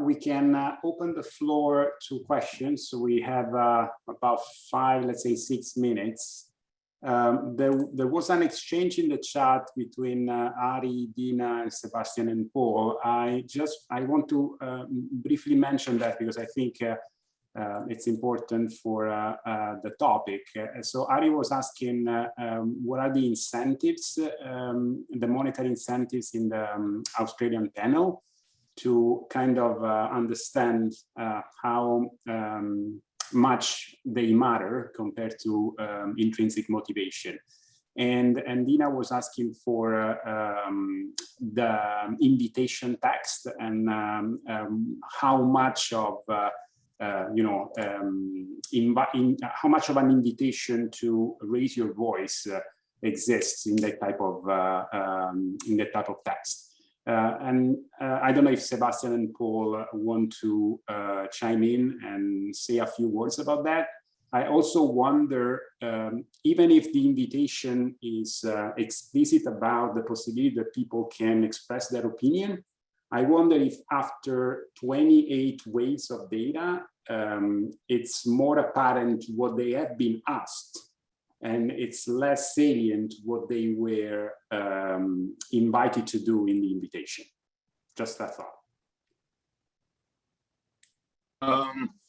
we can open the floor to questions. So we have about 5, let's say 6 minutes. There was an exchange in the chat between Ari, Dina, and Sebastian and Paul. I want to briefly mention that because I think it's important for the topic. So Ari was asking what are the incentives, the monetary incentives in the Australian panel to kind of understand how much they matter compared to intrinsic motivation. And Dina was asking for the invitation text and how much of how much of an invitation to raise your voice exists in that type of text. And I don't know if Sebastian and Paul want to chime in and say a few words about that. I also wonder, even if the invitation is explicit about the possibility that people can express their opinion, I wonder if after 28 waves of data, it's more apparent what they have been asked, and it's less salient what they were invited to do in the invitation. Just that thought.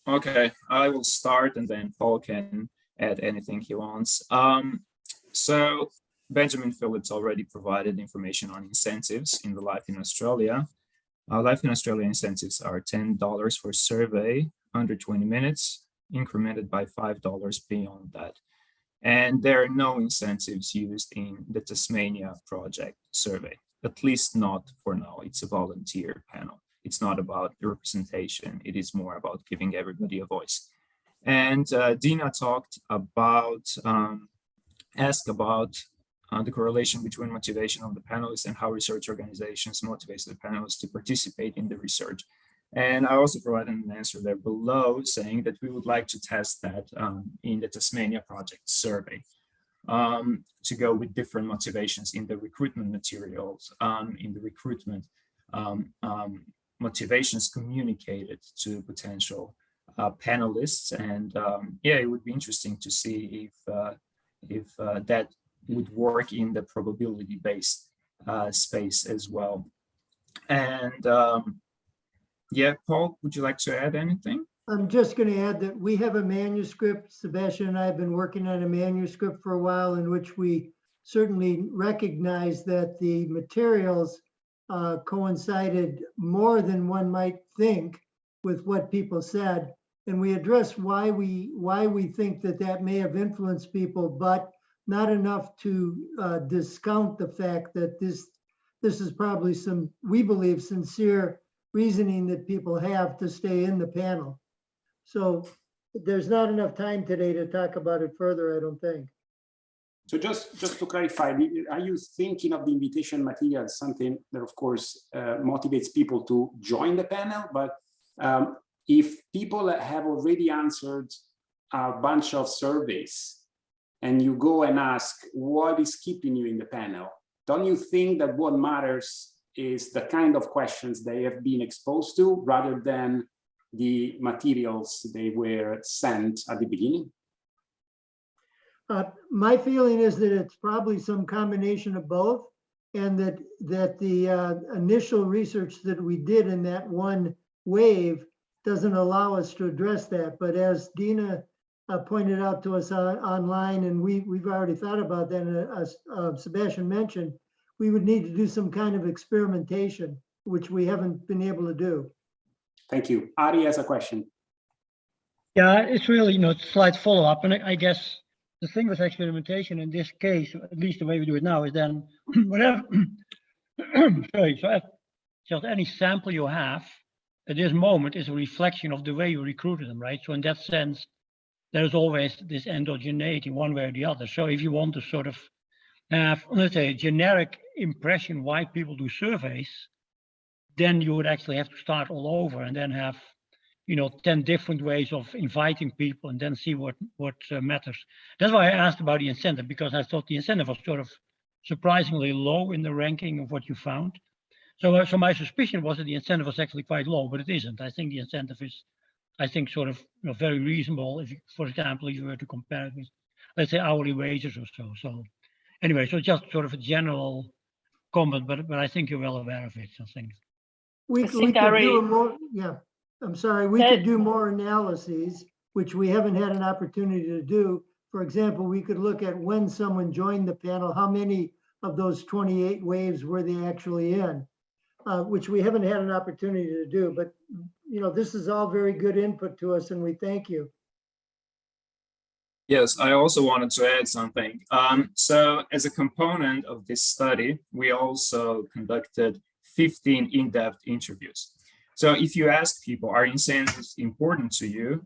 Okay, I will start and then Paul can add anything he wants. So Benjamin Phillips already provided information on incentives in the Life in Australia. Life in Australia incentives are $10 for survey under 20 minutes, incremented by $5 beyond that. And there are no incentives used in the Tasmania project survey, at least not for now. It's a volunteer panel. It's not about the representation. It is more about giving everybody a voice. And Dina talked about, asked about the correlation between motivation of the panelists and how research organizations motivate the panelists to participate in the research. And I also provided an answer there below saying that we would like to test that in the Tasmania project survey to go with different motivations in the recruitment materials, in the recruitment motivations communicated to potential panelists. And yeah, it would be interesting to see if that would work in the probability-based space as well. And yeah, Paul, would you like to add anything? I'm just going to add that we have a manuscript. Sebastian and I have been working on a manuscript for a while in which we certainly recognize that the materials coincided more than one might think with what people said. And we address why we think that that may have influenced people, but not enough to discount the fact that this is probably some, we believe, sincere reasoning that people have to stay in the panel. So there's not enough time today to talk about it further, I don't think. So just to clarify, are you thinking of the invitation material as something that, of course, motivates people to join the panel? But if people have already answered a bunch of surveys and you go and ask what is keeping you in the panel, don't you think that what matters is the kind of questions they have been exposed to rather than the materials they were sent at the beginning? My feeling is that it's probably some combination of both, and that the initial research that we did in that one wave doesn't allow us to address that. But as Dina pointed out to us online, and we've already thought about that, and as Sebastian mentioned, we would need to do some kind of experimentation, which we haven't been able to do. Thank you. Ari has a question. Yeah, it's really, slight follow-up. And I guess the thing with experimentation in this case, at least the way we do it now, is then whatever, sorry, so just any sample you have at this moment is a reflection of the way you recruited them, right? So in that sense, there's always this endogeneity one way or the other. So if you want to sort of have, let's say, a generic impression why people do surveys, then you would actually have to start all over and then have 10 different ways of inviting people and then see what matters. That's why I asked about the incentive, because I thought the incentive was sort of surprisingly low in the ranking of what you found. So my suspicion was that the incentive was actually quite low, but it isn't. I think the incentive is, I think, sort of, very reasonable. If, for example, if you were to compare it with, let's say, hourly wages or so. So anyway, so just sort of a general comment, but I think you're well aware of it. I think. We I could think do Ari- a more, yeah, I'm sorry, we could do more analyses, which we haven't had an opportunity to do. For example, we could look at when someone joined the panel, how many of those 28 waves were they actually in, which we haven't had an opportunity to do. But, this is all very good input to us, and we thank you. Yes, I also wanted to add something. So as a component of this study, we also conducted 15 in-depth interviews. So if you ask people, are incentives important to you?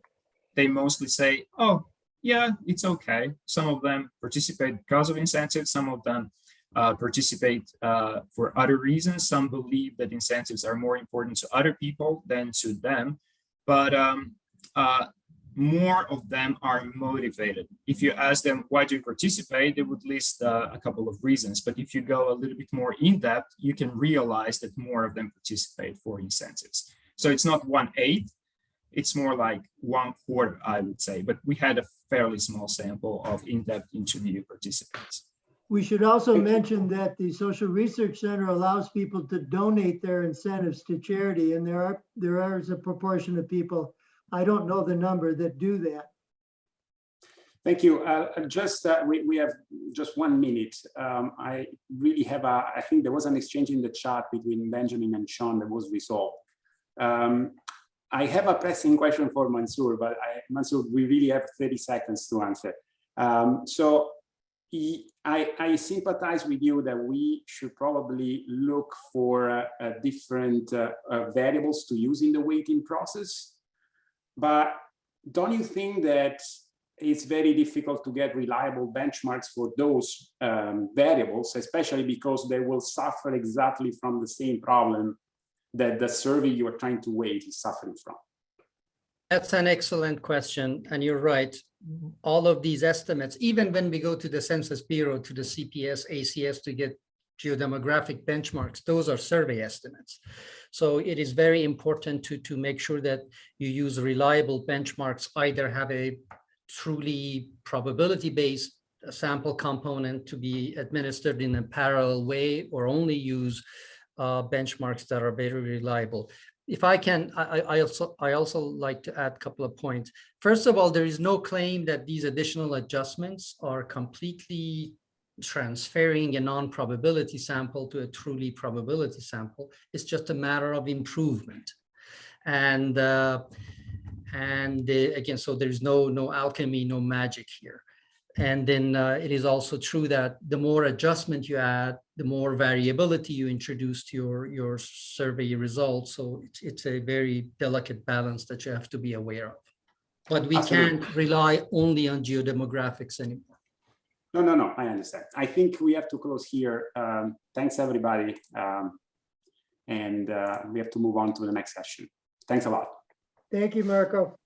They mostly say, oh, yeah, it's okay. Some of them participate because of incentives. Some of them participate for other reasons. Some believe that incentives are more important to other people than to them. But more of them are motivated. If you ask them why do you participate, they would list a couple of reasons. But if you go a little bit more in depth, you can realize that more of them participate for incentives. So it's not 1/8, it's more like 1/4, I would say. But we had a fairly small sample of in-depth interview participants. We should also mention that the Social Research Center allows people to donate their incentives to charity, and there is a proportion of people, I don't know the number, that do that. Thank you. We have just 1 minute. I really have I think there was an exchange in the chat between Benjamin and Sean that was resolved. I have a pressing question for Mansoor, but Mansoor, we really have 30 seconds to answer. So I sympathize with you that we should probably look for different variables to use in the weighting process. But don't you think that it's very difficult to get reliable benchmarks for those variables, especially because they will suffer exactly from the same problem that the survey you are trying to weight is suffering from? That's an excellent question. And you're right. All of these estimates, even when we go to the Census Bureau, to the CPS, ACS to get geodemographic benchmarks, those are survey estimates. So it is very important to make sure that you use reliable benchmarks, either have a truly probability-based sample component to be administered in a parallel way, or only use benchmarks that are very reliable. If I can, I also like to add a couple of points. First of all, there is no claim that these additional adjustments are completely transferring a non-probability sample to a truly probability sample. It's just a matter of improvement. And again, so there's no alchemy, no magic here. And then it is also true that the more adjustment you add, the more variability you introduce to your survey results. So it's a very delicate balance that you have to be aware of. But we Absolutely. can't rely only on geodemographics anymore. No, I understand. I think we have to close here. Thanks, everybody. And we have to move on to the next session. Thanks a lot. Thank you, Marco.